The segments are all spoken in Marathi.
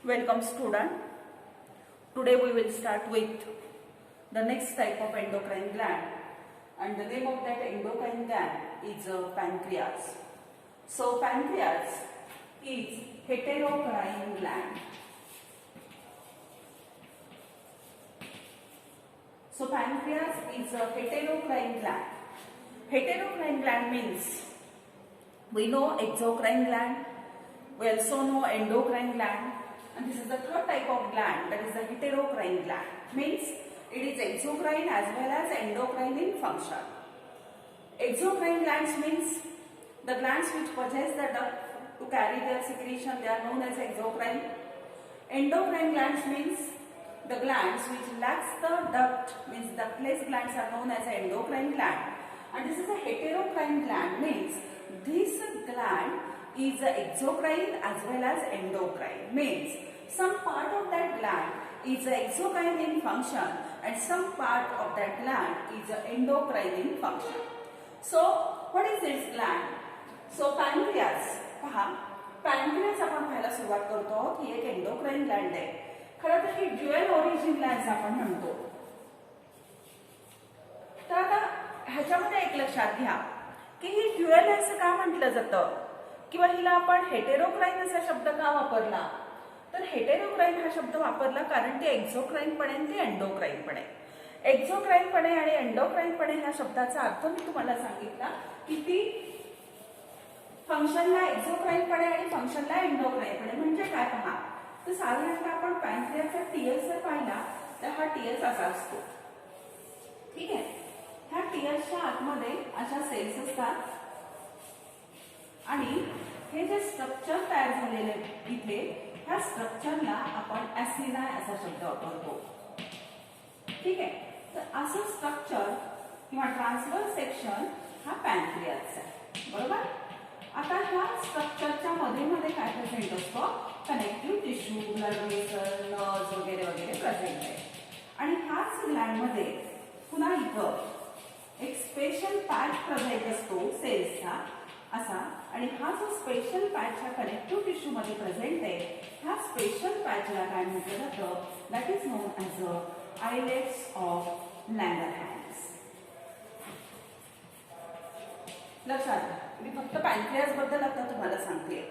Welcome student. Today we will start with the next type of endocrine gland, and the name of that endocrine gland is pancreas. So pancreas is heterocrine gland. So pancreas is a heterocrine gland. Heterocrine gland means we know exocrine gland, we also know endocrine gland, and this is the third type of gland, that is the heterocrine gland. Means it is exocrine as well as endocrine in function. Exocrine glands means the glands which possess the duct to carry their secretion, they are known as exocrine. Endocrine glands means the glands which lacks the duct, means ductless glands, are known as endocrine gland. And this is a heterocrine gland, means this gland is exocrine as well as endocrine. Means some part of that gland is exocrine in function and some part of that gland is endocrine in function. So what is this gland? So pancreas, पहा pancreas आपण पाहायला सुरुवात करतो आहोत. ही एक endocrine gland आहे. खरं तर ही ड्युअल ओरिजिन ग्लँड्स आपण म्हणतो. तर आता ह्याच्यामध्ये एक लक्षात घ्या की ही ड्युअल असं का म्हटलं जातं किंवा हिला आपण हेटेरोक्राइन असा शब्द का वापरला. तर हेटेरोक्राइन हा शब्द वापरला कारण ती एक्झोक्राइन पण आहे, ती एंडोक्राइन पण आहे. एक्झोक्राइन पण आहे आणि एंडोक्राइन पण आहे ह्या शब्दाचा अर्थ मी तुम्हाला सांगितला की ती फंक्शनला एक्झोक्राइन पण आहे आणि फंक्शनला एंडोक्राइन पण आहे. म्हणजे काय पहा, तर साधारणतः आपण पॅनक्रियाचा टीएस जर पाहिला तर हा टीएस असा असतो. ठीक आहे. ह्या टीएसच्या आतमध्ये अशा सेल्स असतात आणि हे जे स्ट्रक्चर तयार झालेले इथे, ह्या स्ट्रक्चरला आपण ॲसिनाय असा शब्द वापरतो. ठीक आहे. तर असं स्ट्रक्चर किंवा ट्रान्सव्हर्स सेक्शन हा पॅनक्रियाचा आहे. बरोबर. आता ह्या स्ट्रक्चरच्या मध्ये काय प्रेझेंट असतो, connective tissue, blood vessel, nerves वगैरे वगैरे प्रेझेंट आहे. आणि ह्याच ग्लँडमध्ये पुन्हा इथं एक स्पेशल पॅच प्रेझेंट असतो सेल्सचा असा, आणि हा जो स्पेशल पॅच ह्या कनेक्टिव्ह टिश्यू मध्ये प्रेझेंट आहे, ह्या स्पेशल पॅचला काय म्हटलं जातं, that is known as islets of Langerhans. लक्षात घ्या. मी फक्त पॅनक्रियास बद्दल आता तुम्हाला सांगते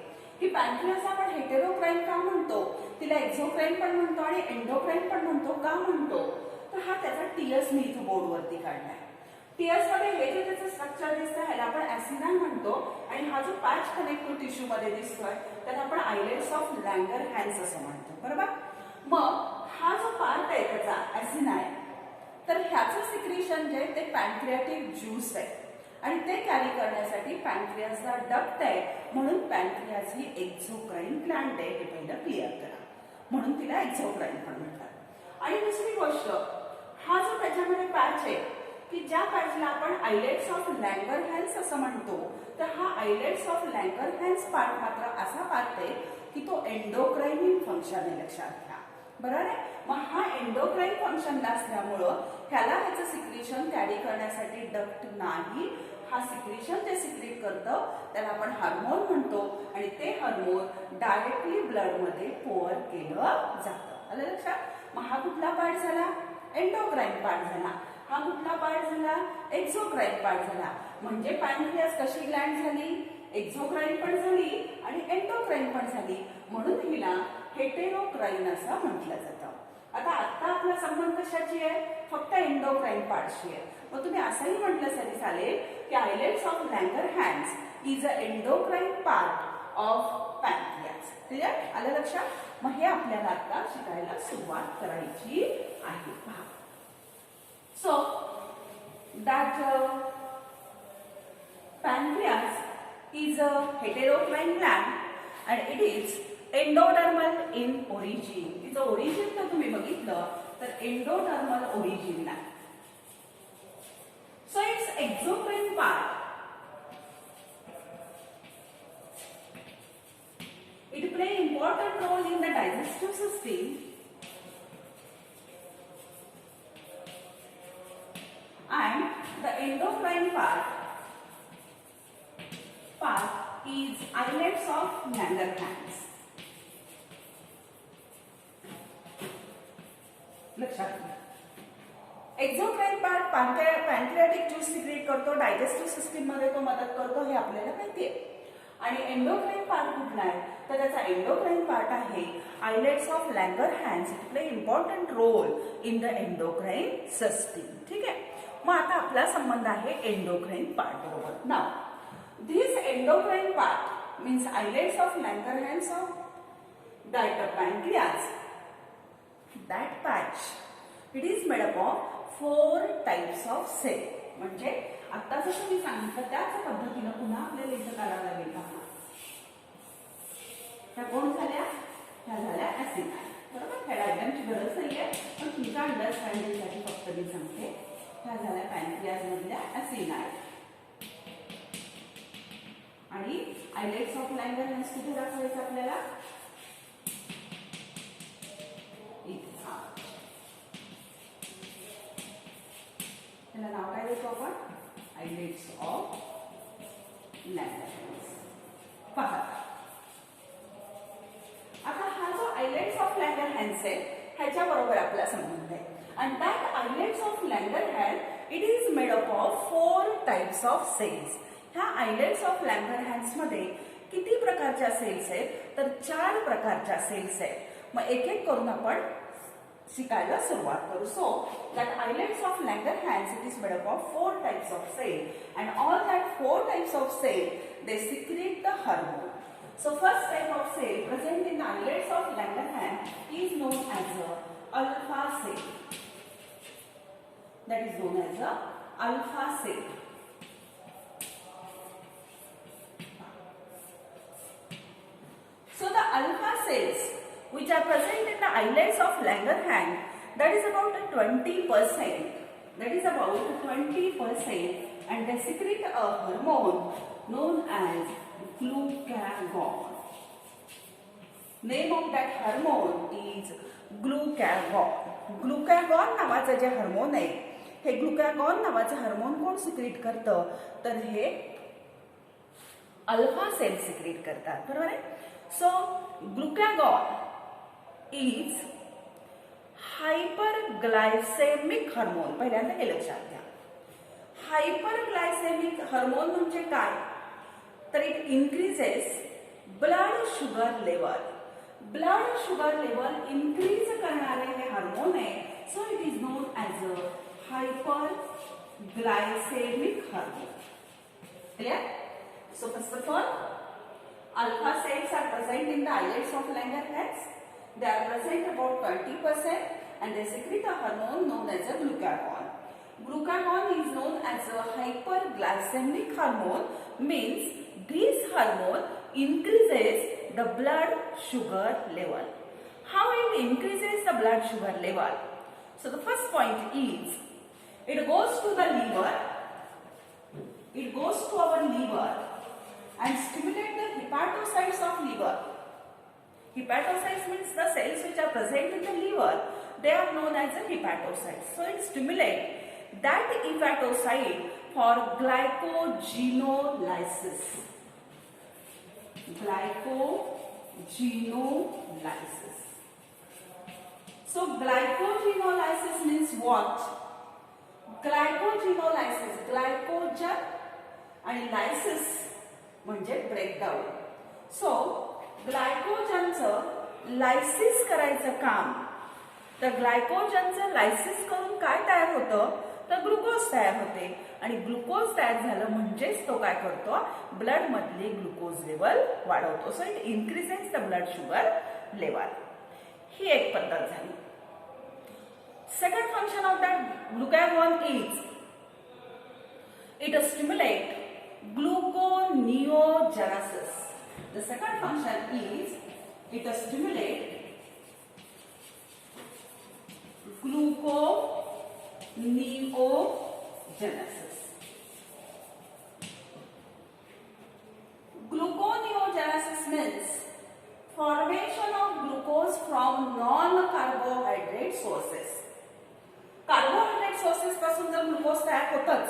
की पॅनक्रियास आपण हेटेरोक्राइन का म्हणतो, तिला एक्झोक्राइन पण म्हणतो आणि एंडोक्राइन पण म्हणतो. का म्हणतो, तर हा त्याचा टीएस मी इथं बोर्डवरती काढलाय. टीएस मध्ये हे जे त्याचं स्ट्रक्चर दिसतं ह्याला आपण ॲसिनाय म्हणतो, आणि हा जो पॅच कनेक्टिव्ह टिश्यू मध्ये दिसतोय त्याला आपण आयलेट्स ऑफ लँगरहॅन्स असं म्हणतो. बरोबर. मग हा जो पार्ट आहे त्याचा ॲसिनाय, तर ह्याचं सिक्रेशन जे ते पॅनक्रियाटिक ज्यूस आहे आणि ते कॅरी करण्यासाठी पॅनक्रियासचा डक्ट आहे. म्हणून पॅनक्रियास ही एक्झोक्राइन ग्लँड आहे. हे पहिलं क्लिअर करा. म्हणून तिला एक्झोक्राइन पण म्हणतात. आणि दुसरी गोष्ट, हा जो त्याच्यामध्ये पॅच आहे की ज्या पॅचला आपण आयलेट्स ऑफ लँगरहॅन्स असं म्हणतो, तर हा आयलेट्स ऑफ लँगरहॅन्स पार्ट मात्र असा पार्ट आहे की तो एंडोक्राइन इन फंक्शन आहे. लक्षात घ्या. बरोबर आहे. मग हा एंडोक्राइन फंक्शनला असल्यामुळं ह्याला ह्याचं सिक्रेशन कॅरी करण्यासाठी डक्ट नाही. हा सिक्रेशन जे सिक्रेट करतं त्याला आपण हार्मोन म्हणतो, आणि ते हार्मोन डायरेक्टली ब्लड मध्ये पोअर केलं जातं. आलं लक्षात. मग हा कुठला पार्ट झाला, एंडोक्राइन पार्ट झाला. हा कुठला पार्ट झाला, एक्झोक्राइन पार्ट झाला. म्हणजे पॅनक्रियास कशी ग्लँड झाली, एक्झोक्राइन पण झाली आणि एंडोक्राइन पण झाली. म्हणून हिला हेटेरोक्राइन असं म्हटलं जातं. आता आपला संबंध कशाची आहे, फक्त एंडोक्राइन पार्टशी आहे. मग तुम्ही असंही म्हटलं तरी चालेल की islets of Langerhans is a endocrine part of pancreas. Clear. आलं लक्षात. मग हे आपल्याला आता शिकायला सुरुवात करायची आहे. पहा. So that pancreas is a heterocrine gland and it is endodermal in origin. तिचं origin तर तुम्ही बघितलं तर endodermal origin ला. So its exocrine part, it play important role in the digestive system and the endocrine part is islets of Langerhans. Pancreatic juice secrete करतो, डायजेस्टिव्ह सिस्टीम मध्ये तो मदत करतो, हे आपल्याला माहिती आहे. आणि एंडोक्राइन पार्ट कुठला आहे, तर त्याचा एंडोक्राइन पार्ट आहे islets of Langerhans play important role in the endocrine system. ठीक आहे. मग आता आपला संबंध आहे एंडोक्राइन पार्ट बरोबर. Now this endocrine part means islets of Langerhans of that pancreas, that patch, it is made up of 4 types of cell. म्हणजे आता जसं मी सांगितलं त्याच पद्धतीनं पुन्हा आपल्याला इथं करावं लागेल. त्या कोण झाल्या, त्या झाल्या ऍसिड. बरोबर, ह्या डायग्रामची गरज नाहीये, पण तुमच्या अंडरस्टँडिंगसाठी फक्त मी सांगते. ह्या झाल्या पॅनक्रियाज मधल्या ऍसिनाइड. आणि आयलेट्स ऑफ लँगरहॅन्स कुठे दाखवायचं आपल्याला, त्याला नाव काय देतो आपण, आयलेट्स ऑफ लँगरहॅन्स. पहा आता हा जो आयलेट्स ऑफ लँगरहॅन्स आहे ह्याच्या बरोबर आपला संबंध आहे. आणि that islets of Langerhans it is made up of 4 types of cells. ह्या आयलेट्स ऑफ लँगरहॅन्स मध्ये किती प्रकारच्या सेल्स आहेत, तर 4 प्रकारच्या सेल्स आहेत. मग एक एक करून आपण शिकायला सुरुवात करू. So that islets of Langerhans it is made up of 4 types of cell and all that 4 types of cell they secrete the hormone. So first type of cell present in the islets of Langerhans is known as a alpha cell. That is known as a alpha cell. So the alpha cells which are present in the islets of Langerhans, that is about 20%. That is about 20%, and they secrete a hormone known as glucagon. Name of that hormone is glucagon. Glucagon नावाचं जे हार्मोन आहे, हे ग्लुकॅगॉन नावाचं हार्मोन कोण सिक्रेट करतं, तर हे अल्फा सेल सिक्रेट करतात. बरोबर आहे. So glucagon is hyperglycemic hormone. पहिल्यांदा हे लक्षात घ्या. हायपरग्लायसेमिक हार्मोन म्हणजे काय, तर it increases blood sugar level. Blood sugar level increase करणारे हे हार्मोन आहे. So it is known as a hyperglycemic hormone. Clear? So first of all, alpha cells are present in the islets of Langerhans. They are present about 20%, and they secrete a hormone known as a glucagon. Glucagon is known as a hyperglycemic hormone, means this hormone increases the blood sugar level. How it increases the blood sugar level? So the first point is, it goes to the liver, it goes to our liver and stimulate the hepatocytes of liver. Hepatocytes means the cells which are present in the liver, they are known as the hepatocytes. So it stimulates that hepatocyte for glycogenolysis. Glycogenolysis. So glycogenolysis means what? Glycogenolysis, glycogen आणि lysis म्हणजे ब्रेकडाऊन. सो ग्लायकोजनचं लायसिस करायचं काम, तर ग्लायकोजनचं लायसिस करून काय तयार होतं, तर ग्लुकोज तयार होते. आणि ग्लुकोज तयार झालं म्हणजेच तो काय करतो, ब्लड मधली ग्लुकोज लेवल वाढवतो. So it increases the blood sugar level. ही एक पद्धत झाली. Second function of that glucagon is it stimulates gluconeogenesis. The second function is it stimulates gluconeogenesis. Gluconeogenesis means formation of glucose from non-carbohydrate sources. Carbohydrate sources पासून जर ग्लुकोज तयार होतच,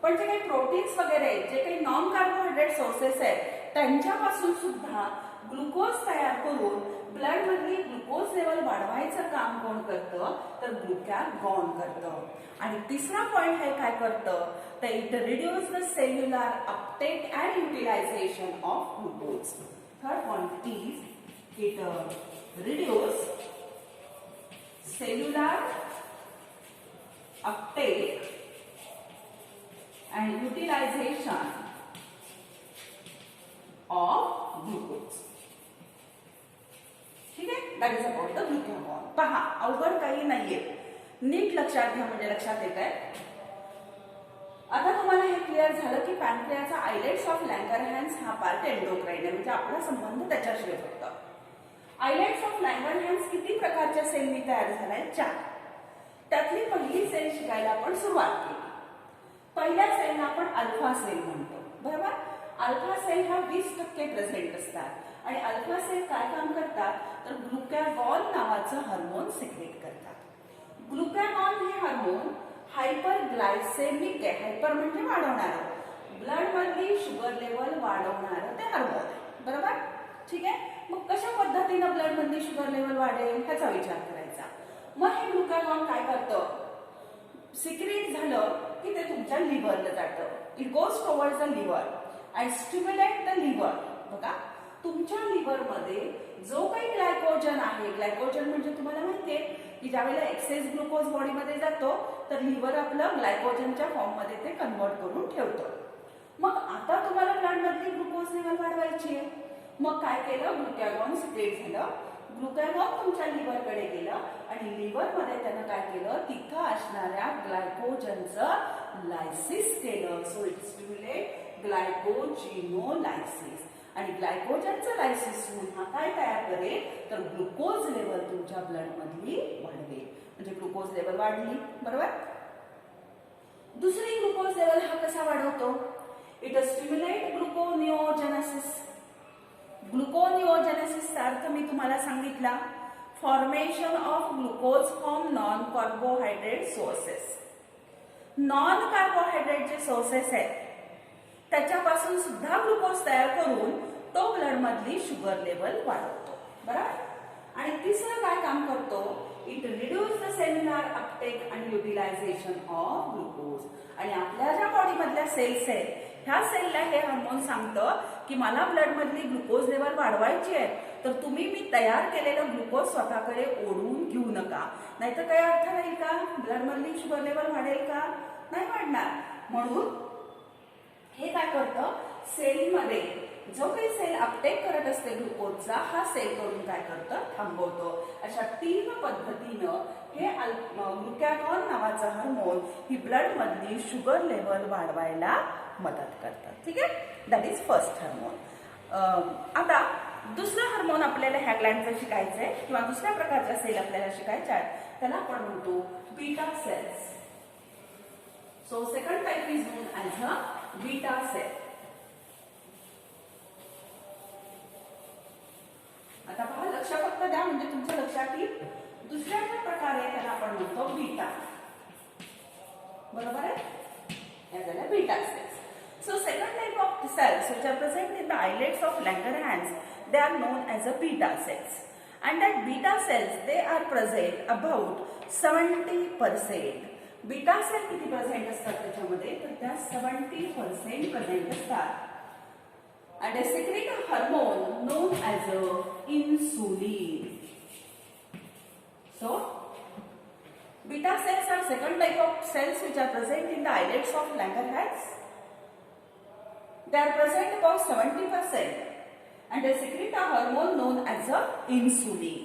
पण जे काही प्रोटीन्स वगैरे जे काही नॉन कार्बोहायड्रेट सोर्सेस आहेत त्यांच्यापासून सुद्धा ग्लुकोज तयार करून ब्लड मधली ग्लुकोज लेवल वाढवायचं काम कोण करतं, तर ग्लुकॅगॉन करतं. आणि तिसरा पॉइंट हे काय करतं, तर it reduce the cellular uptake and utilization of glucose. Third point is it reduce cellular uptake and utilization of glucose. ठीक आहे, that is about the glucagon. पहा, अवघड काही नाहीये, नीट लक्षात घ्या म्हणजे लक्षात येत आहे. आता तुम्हाला हे क्लिअर झालं की पॅनक्रियाचा आयलेट्स ऑफ लँगरहॅन्स हा पार्ट एंडोक्राइन आहे, म्हणजे आपला संबंध त्याच्याशी होता. आयलेट्स ऑफ लँगरहॅन्स किती प्रकारच्या सेलनी तयार झालाय? 4. त्यातली पहिली सेल शिकायला आपण सुरुवात केली. पहिल्या सेलला आपण अल्फा सेल म्हणतो, बरोबर. अल्फा सेल हा 20% प्रेझेंट असतात आणि अल्फा सेल काय काम करतात, तर ग्लुकॅगॉन नावाचं हार्मोन सिक्रेट करतात. ग्लुकॅगॉन हे हार्मोन हायपर ग्लायसेमिक आहे. हायपर म्हणजे वाढवणारं, ब्लड मधली शुगर लेवल वाढवणारं ते हार्मोन आहे, बरोबर. ठीक आहे, मग कशा पद्धतीनं ब्लड मधली शुगर लेवल वाढेल ह्याचा विचार करायचा. मग हे ग्लुकॅगॉन काय करतं, सिक्रेट झालं की ते तुमच्या लिव्हरला जातं. It goes towards the liver and stimulate the liver. बघा, तुमच्या लिव्हरमध्ये जो काही ग्लायकोजन आहे, ग्लायकोजन म्हणजे तुम्हाला माहितीये की ज्यावेळेला एक्सेस ग्लुकोज बॉडीमध्ये जातो तर लिव्हर आपलं ग्लायकोजनच्या फॉर्ममध्ये ते कन्वर्ट करून ठेवतं. मग आता तुम्हाला ब्लडमधली ग्लुकोज लेवल वाढवायची आहे. मग काय केलं, ग्लुकॅगॉन सिक्रेट झालं. ग्लुकॅगॉन तुमच्या लिव्हरकडे गेलं आणि लिव्हरमध्ये त्यानं काय केलं, तिथं असणाऱ्या ग्लायकोजनचं लायसिस केलं. So it stimulate glycogenolysis. आणि ग्लायकोजनचं लायसिस होऊन हा काय तयार करेल, तर ग्लुकोज लेवल तुमच्या ब्लड मधली वाढवेल. म्हणजे ग्लुकोज लेवल वाढली, बरोबर. दुसरी ग्लुकोज लेवल हा कसा वाढवतो, इट स्टिम्युलेट ग्लुकोनिओजेनेसिस. ग्लुकोनिओजेनेसिसचा अर्थ मी तुम्हाला सांगितला, formation of glucose from non carbohydrate sources. Non carbohydrate जे सोर्सेस आहेत त्याच्यापासून सुद्धा ग्लुकोज तयार करून तो ब्लड मधली शुगर लेवल वाढवतो, बरोबर. आणि तिसरं काय काम करतो, it reduce the cellular uptake and utilization of glucose. आणि आपल्या ज्या बॉडी मधल्या सेल्स आहेत ह्या सेलला हे हार्मोन सांगतं की मला ब्लड मधली ग्लुकोज लेवल वाढवायची आहे, तर तुम्ही मी तयार केलेलं ग्लुकोज स्वतःकडे ओढून घेऊ नका, नाहीतर काही अर्थ नाही का, ब्लड मधली शुगर लेवल वाढेल का, नाही वाढणार. म्हणून हे काय करतं, सेलमध्ये जो काही सेल अपटेक करत असते ग्लुकोजचा हा सेल करून काय करतं, थांबवतो. अशा 3 पद्धतीनं हे ग्लुकॅगॉन नावाचं हार्मोन ही ब्लड मधली शुगर लेवल वाढवायला मदत करतं. ठीक आहे, दॅट इज फर्स्ट हार्मोन. आता दुसरं हार्मोन आपल्याला ह्या ग्लँडचं शिकायचं आहे किंवा दुसऱ्या प्रकारच्या सेल आपल्याला शिकायच्या आहेत, त्याला आपण म्हणतो beta cells. So second type is known as a beta cell. आता पहा, लक्ष फक्त द्या म्हणजे तुमच्या लक्षात येईल. दुसऱ्या प्रकारे त्याला आपण म्हणतो बीटा, बरोबर आहे, या झाल्या beta cells. So second type of cells which are present in the islets of Langerhans, they are known as a beta cells. And that beta cells, they are present about 70%. Beta cell किती प्रेझेंट असतात त्याच्यामध्ये, तर त्या 70% प्रेझेंट असतात. And they secrete a hormone known as insulin. So beta cells are second type of cells which are present in the islets of Langerhans. They are present about 70% and they secrete a hormone known as a insulin.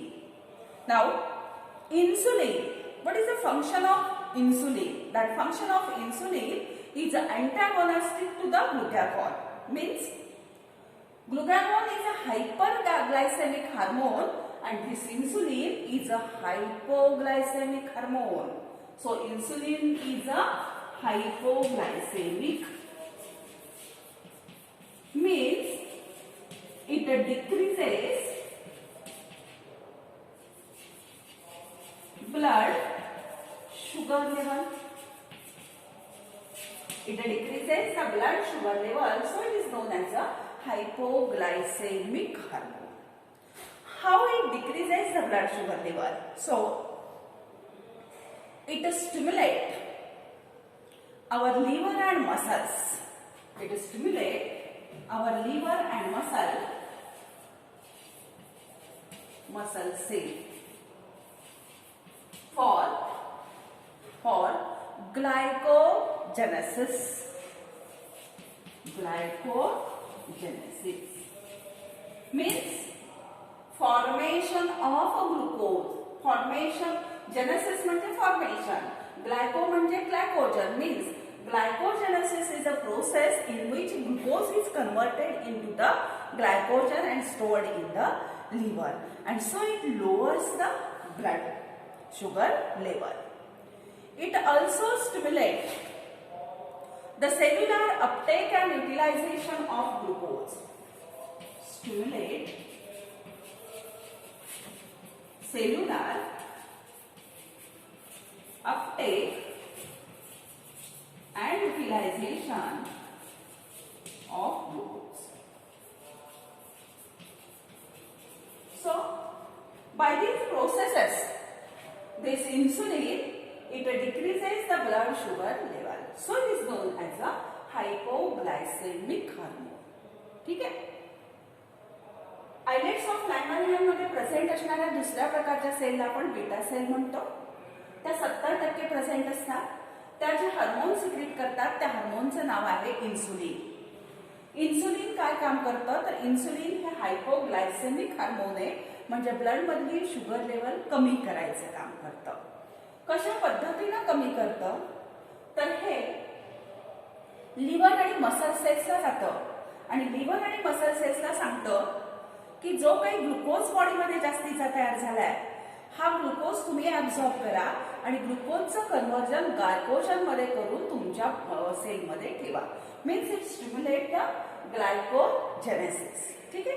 Now, insulin, what is the function of insulin? That function of insulin is antagonistic to the glucagon. Means, glucagon is a hyperglycemic hormone and this insulin is a hypoglycemic hormone. So, insulin is a hypoglycemic, means it decreases blood sugar level. It decreases the blood sugar level, so it is known as a hypoglycemic hormone. How it decreases the blood sugar level? So it stimulates our liver and muscles. It stimulates our liver and muscle cell for glycogenesis. Glycogenesis means formation of a glucose. Formation, genesis म्हणजे formation. Glyco म्हणजे glycogen means glycogenesis is a process in which glucose is converted into the glycogen and stored in the liver, and so it lowers the blood sugar level. It also stimulates the cellular uptake and utilization of glucose. Stimulate cellular uptake and utilization of glucose. So, by these processes, this insulin, it decreases the blood sugar level. So, it is known as a hypoglycemic hormone. ठीक आहे? आयलेट्स ऑफ लँगरहॅन्स मध्ये प्रेझेंट असणाऱ्या दुसऱ्या प्रकारच्या सेलला आपण बीटा सेल म्हणतो. त्या 70% प्रेझेंट असतात. त्या जे हार्मोन सिक्रीट करतात त्या हार्मोनचं नाव आहे इन्सुलिन. इन्सुलिन काय काम करतं तर इन्सुलिन हे हायपोग्लायसेमिक हार्मोन आहे, म्हणजे ब्लड मधली शुगर लेवल कमी करायचं काम करतं. कशा पद्धतीनं कमी करतं तर हे लिव्हर आणि मसल सेल्सला जातं आणि लिव्हर आणि मसल सेल्सला सांगतं की जो काही ग्लुकोज बॉडीमध्ये जास्तीचा तयार झालाय हा ग्लुकोज तुम्ही ऍब्झॉर्ब करा आणि ग्लुकोजचं कन्व्हर्जन ग्लायकोजन मध्ये करून तुमच्या सेलमध्ये ठेवा. Means it stimulate the ग्लायकोजेनेसिस. ठीक आहे.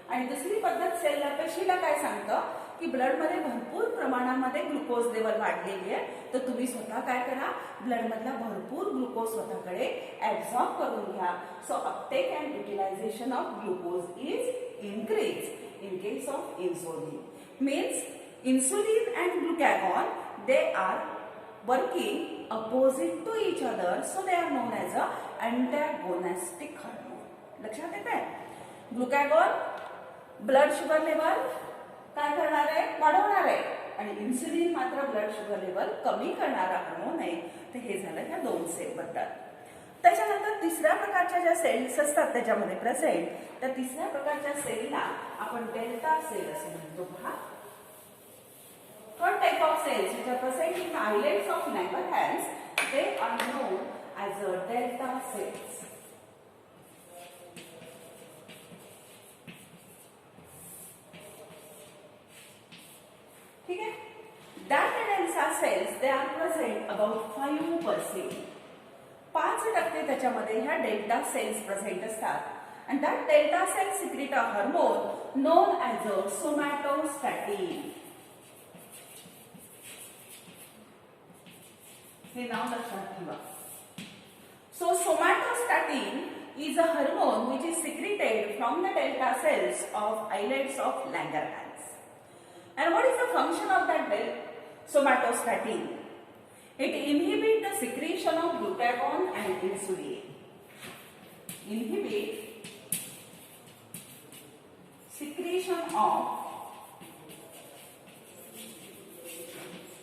आणि दुसरी पद्धत सेलला पेशीला काय सांगतं की ब्लडमध्ये भरपूर प्रमाणामध्ये ग्लुकोज लेवल वाढलेली आहे, तर तुम्ही स्वतः काय करा, ब्लडमधला भरपूर ग्लुकोज स्वतःकडे ऍब्झॉर्ब करून घ्या. So uptake and utilization of glucose is increase in case of insulin. Means insulin and glucagon, they are working opposite to each other, so they are known as a antagonistic hormone. लक्षात येत आहे? ग्लुकॅगॉन ब्लड शुगर लेवल काय करणार आहे, वाढवणार आहे, आणि इन्सुलिन मात्र ब्लड शुगर लेवल कमी करणारा हार्मोन आहे. तर हे झालं ह्या दोन सेल बद्दल. त्याच्यानंतर तिसऱ्या प्रकारच्या ज्या सेल्स असतात त्याच्यामध्ये प्रेझेंट, त्या तिसऱ्या प्रकारच्या सेलला आपण डेल्टा सेल असे म्हणतो. पहा, third type of cells which are present in islets of Langerhans, they are known as delta cells. ठीक आहे. That delta cells, they are present about 5%. 5% त्याच्यामध्ये ह्या डेल्टा सेल्स प्रेझेंट असतात. And that delta cell secrete a hormone known as a somatostatin. हे नाव लक्षात ठेवा. So somatostatin is a hormone which is secreted from the delta cells of islets of Langerhans. And what is the function of that somatostatin? It inhibits the secretion of glucagon and insulin. Inhibit secretion of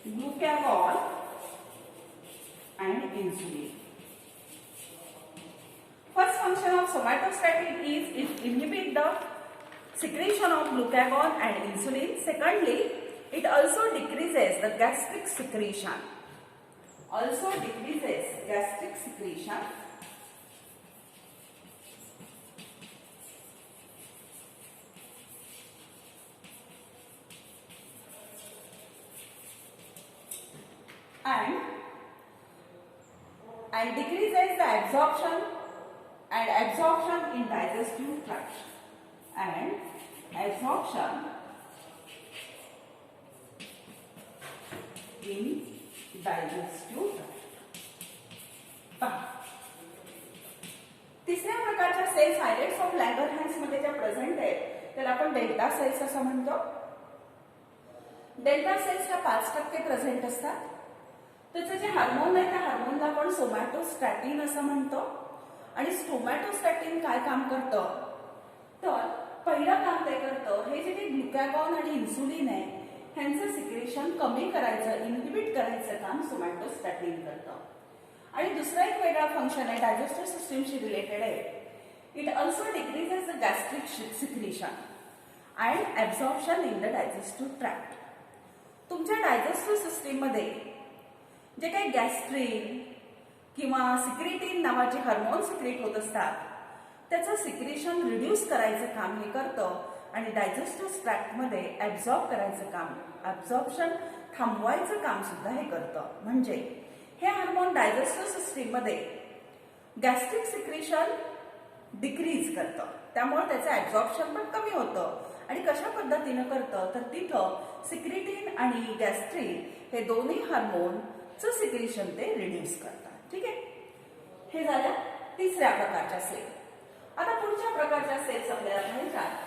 glucagon and insulin. First function of somatostatin is it inhibits the secretion of glucagon and insulin. Secondly, it also decreases the gastric secretion. Also decreases gastric secretion. And decreases the absorption in digestive tract. And absorption in digestive tract. तिसऱ्या प्रकारच्या सेल्स आयलेट्स ऑफ लँगरहॅन्स मध्ये ज्या प्रेझेंट आहेत त्याला आपण डेल्टा सेल्स असं म्हणतो. डेल्टा सेल्स ह्या 5% प्रेझेंट असतात. त्याचे जे हार्मोन आहे त्या हार्मोनला आपण सोमॅटोस्टॅटिन असं म्हणतो. आणि सोमॅटोस्टॅटिन काय काम करतं तर पहिलं काम ते करतं, हे जे ग्लुकॅगॉन आणि इन्सुलिन आहे ह्यांचं सिक्रेशन कमी करायचं, इनहिबिट करायचं काम सोमॅटोस्टॅटिन करतं. आणि दुसरा एक वेगळा फंक्शन आहे डायजेस्टिव्ह सिस्टीमशी रिलेटेड आहे. It also decreases the gastric secretion and absorption in the digestive tract. तुमच्या डायजेस्टिव्ह सिस्टीममध्ये जे काही गॅस्ट्रिन किंवा सिक्रेटिन नावाचे हार्मोन सिक्रेट होत असतात त्याचं सिक्रेशन रिड्यूस करायचं काम हे करतं आणि डायजेस्टिव्ह ट्रॅक्टमध्ये ॲब्झॉर्ब करायचं काम, ॲब्झॉर्प्शन थांबवायचं काम सुद्धा हे करतं. म्हणजे हे हार्मोन डायजेस्टिव्ह सिस्टीममध्ये गॅस्ट्रिक सिक्रेशन डिक्रीज करतं, त्यामुळे त्याचं ॲब्झॉर्प्शन पण कमी होतं. आणि कशा पद्धतीनं करतं तर तिथं सिक्रेटिन आणि गॅस्ट्रिन हे दोन्ही हार्मोनचं सिक्रेशन ते रिड्यूस करतात. ठीक आहे, हे झालं तिसऱ्या प्रकारच्या सेल. आता पुढच्या प्रकारच्या सेल्स आपल्याला पाहिजेत.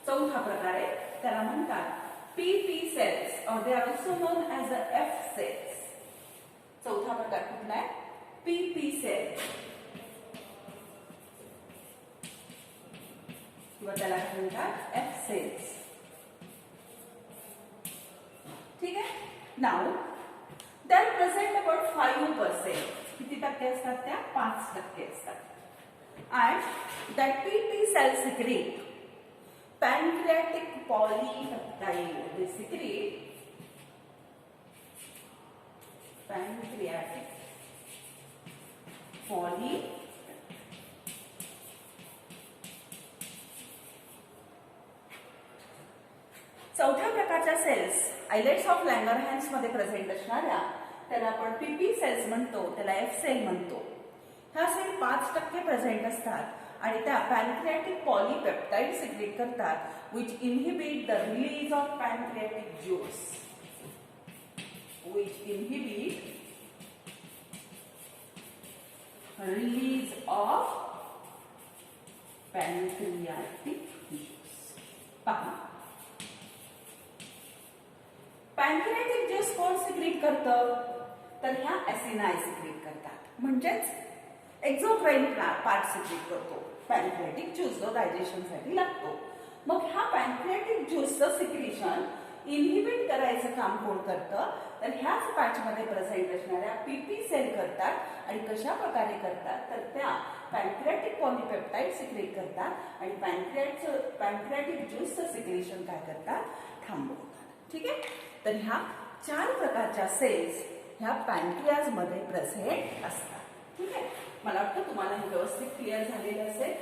चौथा प्रकार आहे त्याला म्हणतात PP सेल्स और they are also known as the F cells. चौथा प्रकार कुठला आहे PP सेल्स किंवा त्याला म्हणतात F सेल्स. ठीक आहे. नाव दे आर प्रेझेंट अबाउट 5%. किती टक्के असतात त्या 5% असतात. And that PP cells secrete pancreatic polypeptide. They secrete pancreatic polypeptide. चौथ्या प्रकारच्या सेल्स आयलेट्स ऑफ लँगरहॅन्स मध्ये प्रेझेंट असणाऱ्या त्याला आपण PP सेल्स म्हणतो, त्याला F सेल म्हणतो. ह्या सेल 5% प्रेझेंट असतात आणि त्या पॅनक्रियाटिक पॉलीपेप्टाइड सिक्रेट करतात which inhibit the release of pancreatic juice. Which inhibit release of pancreatic juice. पहा, पॅनक्रियाटिक ज्यूस कोण सिक्रेट करतं तर ह्या ॲसिनाय सिक्रेट करतात. म्हणजेच एक्झोक्राईन पार्ट सिक्रेट करतो पॅनक्रियाटिक ज्यूस जो डायजेशनसाठी लागतो. मग ह्या पॅनक्रियाटिक ज्यूसचं सिक्रेशन इनहिबिट करायचं काम कोण करतं तर ह्याच पॅचमध्ये प्रेझेंट असणाऱ्या PP सेल करतात. आणि कशा प्रकारे करतात तर त्या पॅनक्रियाटिक पॉलीपेप्टाइड सिक्रेट करतात आणि पॅनक्रियाटिक ज्यूसचं सिक्रेशन काय करतात थांबवतात. ठीक आहे. तर ह्या 4 प्रकारच्या सेल्स ह्या पॅनक्रियाजमध्ये प्रेझेंट असतात. ठीक आहे. मला वाटतं तुम्हाला हे व्यवस्थित क्लिअर झालेलं असेल.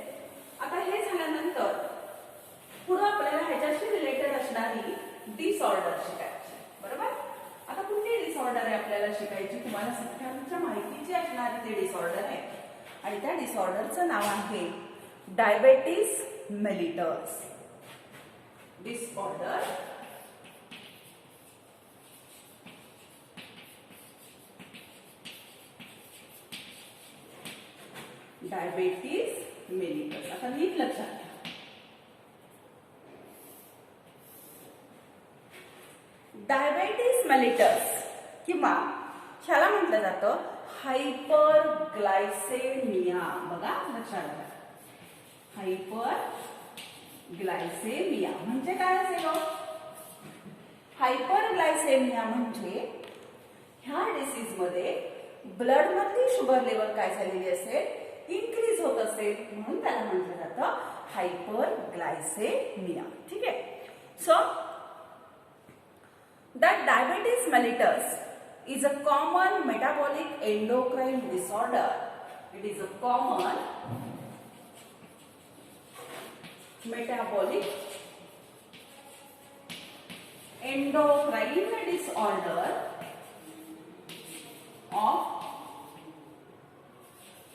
आता हे झाल्यानंतर पुढे आपल्याला ह्याच्याशी रिलेटेड असणारी डिसऑर्डर शिकायची. बरोबर. आता कुठली डिसऑर्डर आहे आपल्याला शिकायची तुम्हाला सगळ्यांच्या माहितीची असणारी ते डिसऑर्डर आहे आणि त्या डिसऑर्डरचं नाव आहे diabetes mellitus. Disorder diabetes mellitus. आता नीट लक्षात घ्या. डायबेटिस मेलिटस किंवा ह्याला म्हटलं जातं हायपरग्लायसेमिया. बघा लक्षात घ्या. हायपरग्लायसेमिया म्हणजे काय असेल? हायपरग्लायसेमिया म्हणजे ह्या डिसीज मध्ये ब्लड मधली शुगर लेवल काय झालेली असेल इन्क्रीज होत असेल म्हणून त्याला म्हटलं जातं हायपरग्लायसेमिया. ठीक आहे. So that diabetes mellitus is a common metabolic endocrine disorder. It is a common metabolic endocrine disorder of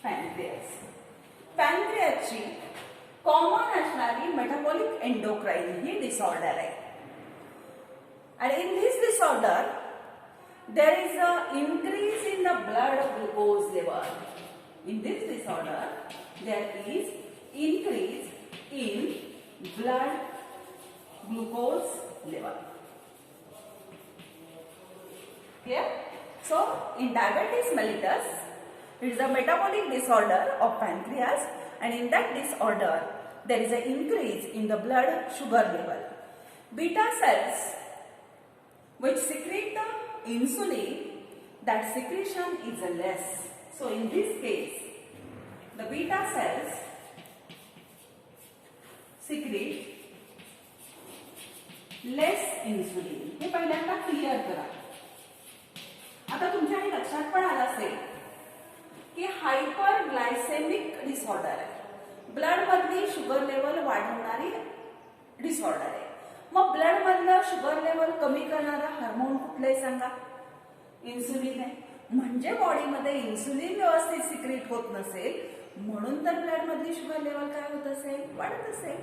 pancreas. पॅनक्रियाची कॉमन असणारी मेटाबॉलिक एंडोक्राइन ही डिसऑर्डर आहे. And in this disorder, there is an increase in the blood glucose level. In this disorder, there is increase in blood glucose level. Here, so in diabetes mellitus, it is a metabolic disorder of pancreas, and in that disorder there is an increase in the blood sugar level. Beta cells which secrete the insulin, that secretion is less. So in this case, the beta cells secrete less insulin. हे पहिल्यांदा क्लिअर करा. आता तुमच्या हे लक्षात पण आलं असेल की हायपर ग्लायसेमिक डिसऑर्डर आहे. ब्लड मधली शुगर लेवल वाढवणारी डिसऑर्डर आहे. मग ब्लड मधलं शुगर लेवल कमी करणारा हार्मोन कुठले सांगा? इन्सुलिन आहे. म्हणजे बॉडीमध्ये इन्सुलिन व्यवस्थित सिक्रेट होत नसेल म्हणून तर ब्लड मधली शुगर लेवल काय होत असेल? वाढत असेल.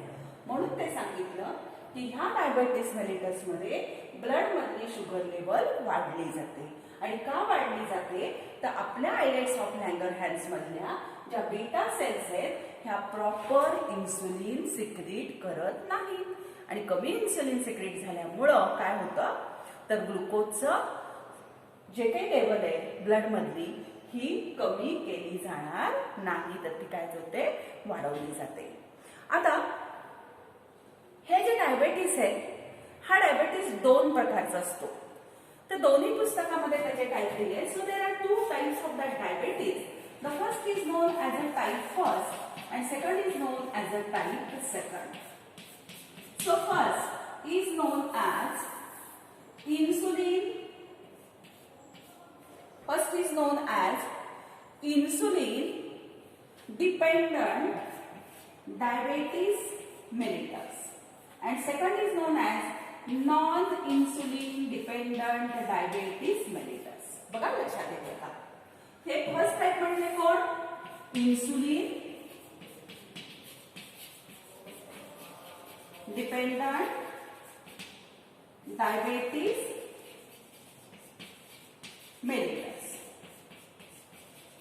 म्हणून ते सांगितलं की ह्या डायबेटिस मेलिटस मध्ये ब्लड मधली शुगर लेवल वाढली जाते. आणि का वाढली जाते तर आपल्या आयलेट्स ऑफ लँगरहॅन्स मधल्या ज्या बीटा सेल्स आहेत ह्या प्रॉपर इन्सुलिन सिक्रेट करत नाहीत. आणि कमी इन्सुलिन सिक्रेट झाल्यामुळं काय होतं तर ग्लुकोजचं जे काही लेवल आहे ब्लड मधली ही कमी केली जाणार नाही, तर ती काय होते? वाढवली जाते. आता हे जे डायबेटीस आहे हा डायबेटीस दोन प्रकारचा असतो. तर दोन्ही पुस्तकामध्ये त्याचे टाईप दिले. So there are two types of that diabetes. The first is known as a type first and second is known as a type second. So first is known as insulin. First is known as insulin dependent diabetes mellitus, and second is known as non-insulin dependent diabetes mellitus. बघा लक्षात येते का? हे फर्स्ट टाइप म्हणजे कोण? Insulin dependent diabetes mellitus.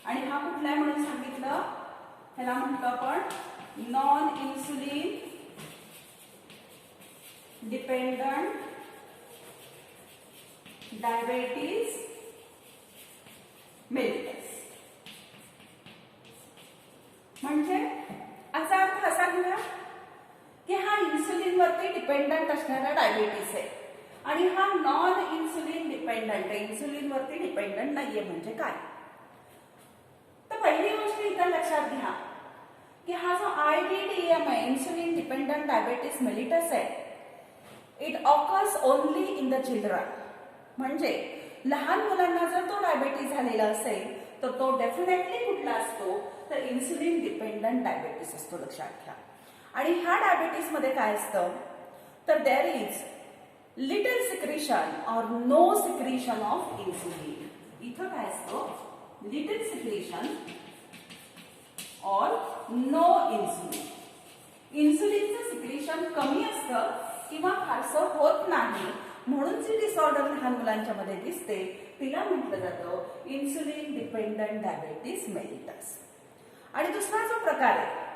आणि हा कुठला आहे म्हणून सांगितलं? ह्याला म्हणतो आपण non insulin dependent diabetes mellitus. म्हणजे असा अर्थ असा घेऊया की हा इन्सुलिन वरती डिपेंडंट असणारा डायबिटीस आहे आणि हा नॉन इन्सुलिन डिपेंडंट आहे. इन्सुलिन वरती डिपेंडंट नाहीये. म्हणजे काय? तर पहिली गोष्ट इथं लक्षात घ्या की हा जो IDDM आहे इन्सुलिन डिपेंडंट डायबिटीस मेलिटस आहे, it occurs only in the children. म्हणजे लहान मुलांना जर तो डायबिटीस झालेला असेल तर तो डेफिनेटली कुठला असतो? तर इन्सुलिन डिपेंडंट डायबिटीस असतो. लक्षात घ्या. आणि ह्या डायबिटीस मध्ये काय असतं तर there is little secretion or no secretion of insulin. इथं काय असतं? Little secretion or no insulin. इन्सुलिनचं सिक्रेशन कमी असतं किंवा फारसं होत नाही म्हणून जी डिसऑर्डर लहान मुलांच्या मध्ये दिसते तिला म्हटलं जातं इन्सुलिन डिपेंडंट डायबिटीस मेलिटस. आणि दुसरा जो प्रकार आहे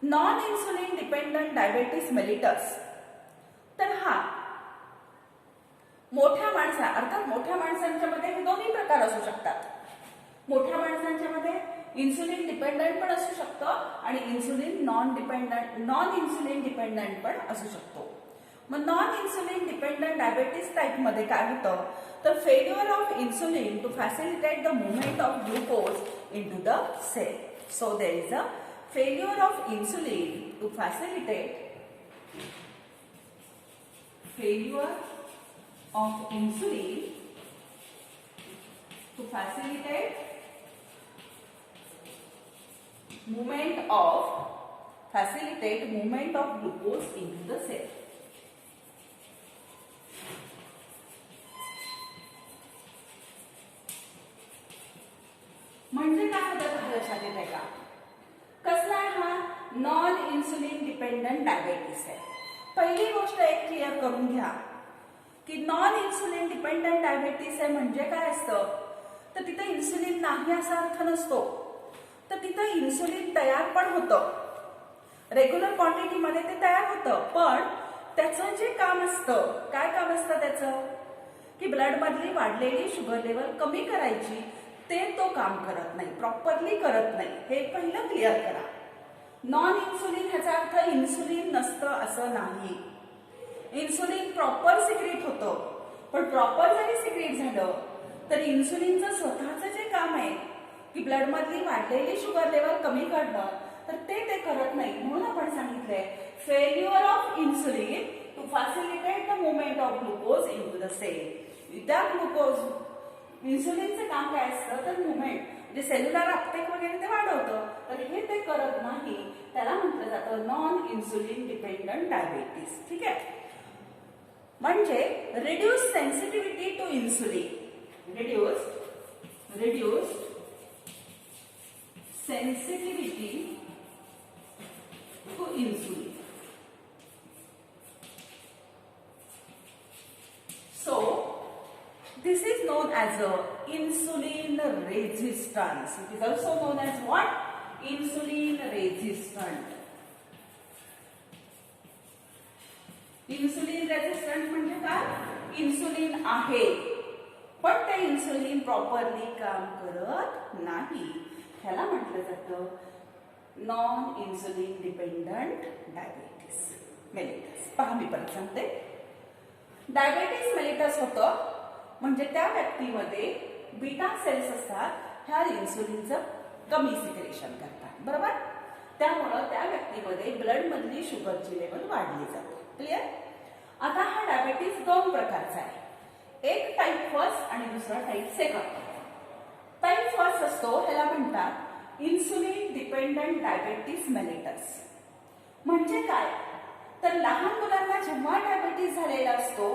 non insulin dependent diabetes mellitus, तर हा मोठ्या माणसा अर्थात मोठ्या माणसांच्या मध्ये हे दोन्ही प्रकार असू शकतात. मोठ्या माणसांच्या मध्ये इन्सुलिन डिपेंडंट पण असू शकतं आणि इन्सुलिन नॉन इन्सुलिन डिपेंडंट पण असू शकतो. मग non insulin dependent diabetes type मध्ये काय होतं तर failure of insulin to facilitate the movement of glucose into the cell. So there is a failure of insulin to facilitate movement of glucose into the cell. म्हणजे काय होतं लक्षात येते का? कसला आहे हा? नॉन इन्सुलिन डिपेंडंट डायबिटीस आहे. पहिली गोष्ट एक क्लिअर करून घ्या की नॉन इन्सुलिन डिपेंडंट डायबिटीस आहे म्हणजे काय असतं तर तिथे इन्सुलिन नाही असा अर्थ नसतो. तर तिथे इन्सुलिन तयार पण होतं रेग्युलर क्वांटिटीमध्ये ते तयार होतं, पण त्याचं जे काम असतं, काय काम असतं त्याचं, की ब्लड मधली वाढलेली शुगर लेवल कमी करायची, ते तो काम करत नाही, प्रॉपरली करत नाही. हे पहिलं क्लिअर करा. नॉन इन्सुलिन ह्याचा अर्थ इन्सुलिन नसतं असं नाही. इन्सुलिन प्रॉपर सिक्रेट होतं, पण प्रॉपर जरी सिक्रेट झालं तर इन्सुलिनचं स्वतःचं जे काम आहे की ब्लड मधली वाढलेली शुगर लेवल कमी करणं, तर ते करत नाही. म्हणून आपण सांगितलंय failure of insulin to facilitate the movement of glucose into the cell. त्या ग्लुकोज इन्सुलिनचं काम काय असतं तर मुवमेंट, म्हणजे सेल्युलर अपटेक वगैरे ते वाढवतं, तर हे ते करत नाही. त्याला म्हटलं जातं नॉन इन्सुलिन डिपेंडंट डायबिटीस. ठीक आहे. म्हणजे reduce sensitivity to insulin, reduce sensitivity to insulin. So this is known as a insulin resistance. It is also known as what? Insulin resistant. Insulin resistant म्हणजे काय? इन्सुलिन आहे पण ते इन्सुलिन प्रॉपरली काम करत नाही. ह्याला म्हटलं जातं non insulin dependent diabetes mellitus. पहा मी परत सांगते. डायबिटीस मेलिटस होतं म्हणजे त्या व्यक्तीमध्ये बीटा सेल्स असतात, ह्या इन्सुलिनचं कमी सिक्रेशन करतात. बरोबर. त्यामुळं त्या व्यक्तीमध्ये ब्लड मधली शुगरची लेवल वाढली जाते. क्लिअर. आता हा डायबिटीस दोन प्रकारचा आहे. एक टाईप फर्स्ट आणि दुसरा टाईप सेकंड. टाईप फर्स्ट असतो, ह्याला म्हणतात इन्सुलिन डिपेंडंट डायबिटीस मेलिटस. म्हणजे काय तर लहान मुलांना जेव्हा डायबिटीस झालेला असतो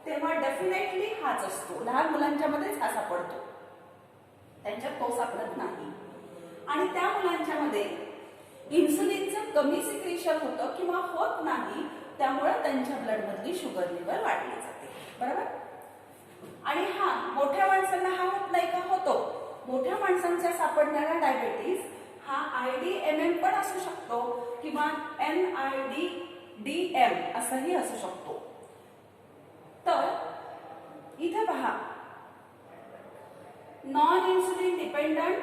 तेव्हा डेफिनेटली हाच असतो. लहान मुलांच्या मध्येच हा सापडतो, त्यांच्यात तो सापडत नाही. आणि त्या मुलांच्या मध्ये इन्सुलिनचं कमी सिक्रेशन होतं किंवा होत नाही, त्यामुळे त्यांच्या ब्लड मधली शुगर लेवल वाढली जाते. बरोबर. आणि हा मोठ्या माणसांना हा होत नाही का? होतो. मोठ्या माणसांच्या सापडणारा डायबिटीस हा IDMM पण असू शकतो किंवा NIDDM असंही असू शकतो. तर इथे पहा non insulin dependent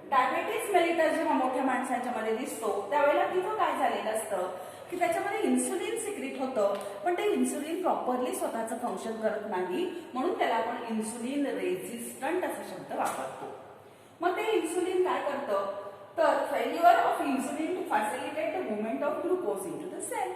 diabetes mellitus जेव्हा मोठ्या माणसांच्या मध्ये दिसतो त्यावेळेला तिथं काय झालेलं असतं की त्याच्यामध्ये इन्सुलिन सिक्रेट होतं, पण ते इन्सुलिन प्रॉपरली स्वतःचं फंक्शन करत नाही, म्हणून त्याला आपण इन्सुलिन रेझिस्टंट असा शब्द वापरतो. मग ते इन्सुलिन काय करतं तर failure of insulin to facilitate the movement of glucose into the cell.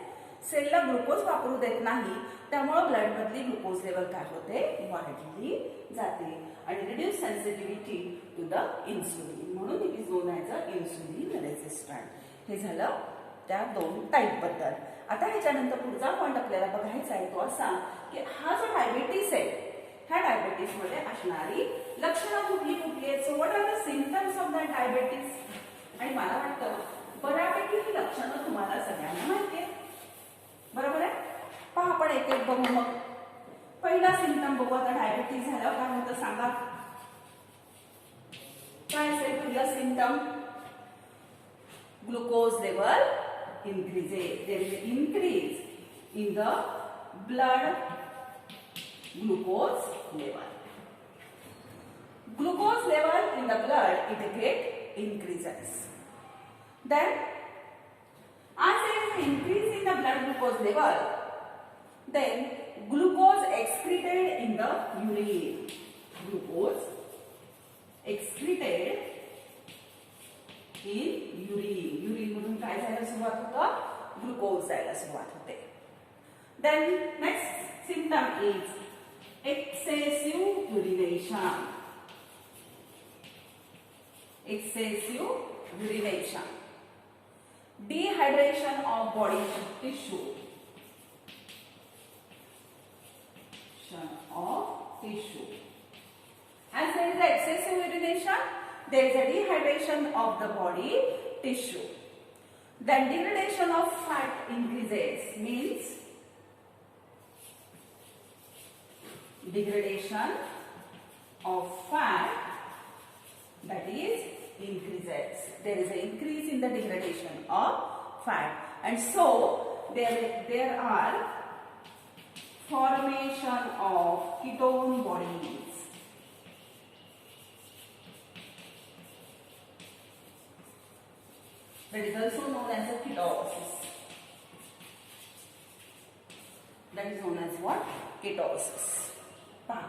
सेलला ग्लुकोज वापरू देत नाही, त्यामुळे ब्लड मधली ग्लुकोज लेवल काय होते वाढली जाते आणि reduce sensitivity to the insulin, म्हणून it is known as a insulin resistant. हे झालं त्या दोन टाईप बद्दल. आता ह्याच्यानंतर पुढचा पॉइंट आपल्याला बघायचा आहे तो असा की हा जो डायबिटीस आहे ह्या डायबिटीस मध्ये असणारी लक्षणं कुठली कुठली आहेत. So what are the symptoms of the diabetes. आणि मला वाटतं बऱ्यापैकी ही लक्षणं तुम्हाला सगळ्यांना माहिती आहे. बरोबर आहे. पहा आपण एक एक बघू. मग पहिला सिम्पटम बघू. आता डायबिटीस झाल्यावर काय होतं सांगा. काय असेल पहिला symptom? Glucose level increases. There is an increase in the blood glucose level. Glucose level in the blood it increases. Then as there is an increase in the blood glucose level, then glucose excreted in the urine. Glucose excreted in urine. Urine मधून काय जायला सुरुवात होतं? ग्लुकोज जायला सुरुवात होते. Then next symptom is excessive urination. Excessive urination. Dehydration of body tissue. Of tissue. As there is excessive urination, there is a dehydration of the body tissue. Then degradation of fat increases, means degradation of fat, that is increases. There is an increase in the degradation of fat, and so there are formation of ketone bodies. That is also known as a ketosis. That is known as what? Ketosis. पहा,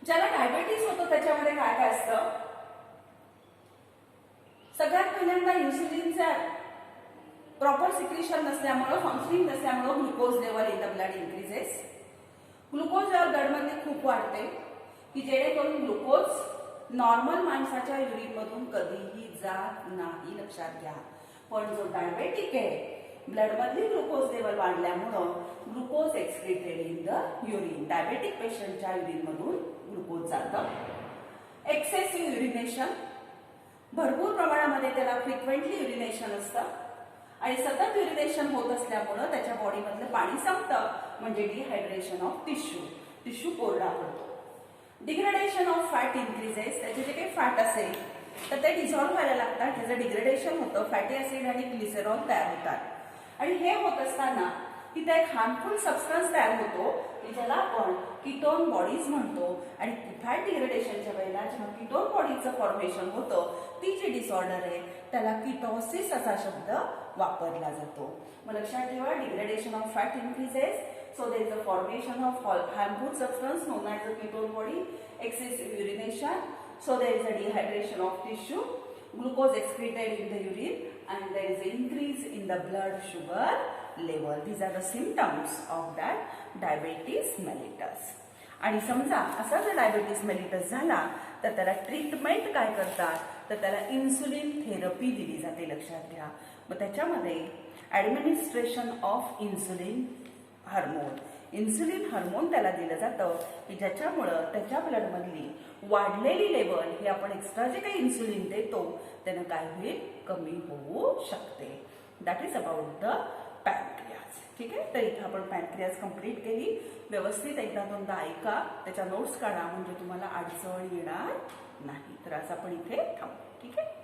ज्याला डायबिटीज होतो त्याच्यामध्ये काय काय असतं? सगळ्यात पहिल्यांदा इन्सुलिनचा प्रॉपर सिक्रेशन नसल्यामुळे, फंक्शनिंग नसल्यामुळे glucose level in the blood increases. Glucose level ब्लडमध्ये खूप वाढते की जेणेकरून ग्लुकोज नॉर्मल माणसाच्या युरिन मधून कधीही जात नाही, लक्षात घ्या. पण जो डायबेटिक आहे, ब्लड मधली ग्लुकोज लेवल वाढल्यामुळं glucose excreted in the urine. Diabetic पेशंटच्या युरिन मधून ग्लुकोज जातं. एक्सेसिव्ह युरिनेशन, भरपूर प्रमाणामध्ये त्याला फ्रिक्वेंटली युरिनेशन असतं आणि सतत युरिनेशन होत असल्यामुळं त्याच्या बॉडीमधलं पाणी संपतं, म्हणजे डिहायड्रेशन ऑफ टिश्यू कोरडा पडतो. डिग्रेडेशन ऑफ फॅट इन्क्रीजेस, त्याचे जे काही फॅट असेल तर ते डिझॉल्व्ह व्हायला लागतात, त्याचं डिग्रेडेशन होतं, फॅटी ऍसिड आणि ग्लिसरॉल तयार होतात. आणि हे होत असताना तिथे एक हार्मफुल सबस्टन्स तयार होतो की ज्याला आपण कीटोन बॉडीज म्हणतो. आणि फॅट डिग्रेडेशनच्या वेळेला जेव्हा कीटोन बॉडीचं फॉर्मेशन होतं, ती जी डिसऑर्डर आहे त्याला कीटोसिस असा शब्द वापरला जातो. मग लक्षात ठेवा, degradation of fat increases, so there is a formation of harmful substance known as the ketone body, excessive urination, so there is a dehydration of tissue, glucose excreted in the urine, and there is an increase in the blood sugar level. These are the symptoms of that diabetes mellitus. आणि समजा असा जर डायबिटीस मेलिटस झाला तर त्याला ट्रीटमेंट काय करतात, तर त्याला इन्सुलिन थेरपी दिली जाते, लक्षात घ्या. मग त्याच्यामध्ये administration of insulin hormone, insulin hormone त्याला दिलं जातं की ज्याच्यामुळं त्याच्या ब्लडमधली वाढलेली लेवल ही आपण एक्स्ट्रा जे काही इन्सुलिन देतो त्यानं काय होईल, कमी होऊ शकते. That is about the pancreas. ठीक आहे, तर इथं आपण पॅनक्रियाज कंप्लीट केली. व्यवस्थित एकदा दोनदा ऐका, त्याच्या नोट्स काढा, म्हणजे तुम्हाला अडचण येणार नाही. तर आज आपण इथे थांबू. ठीक आहे.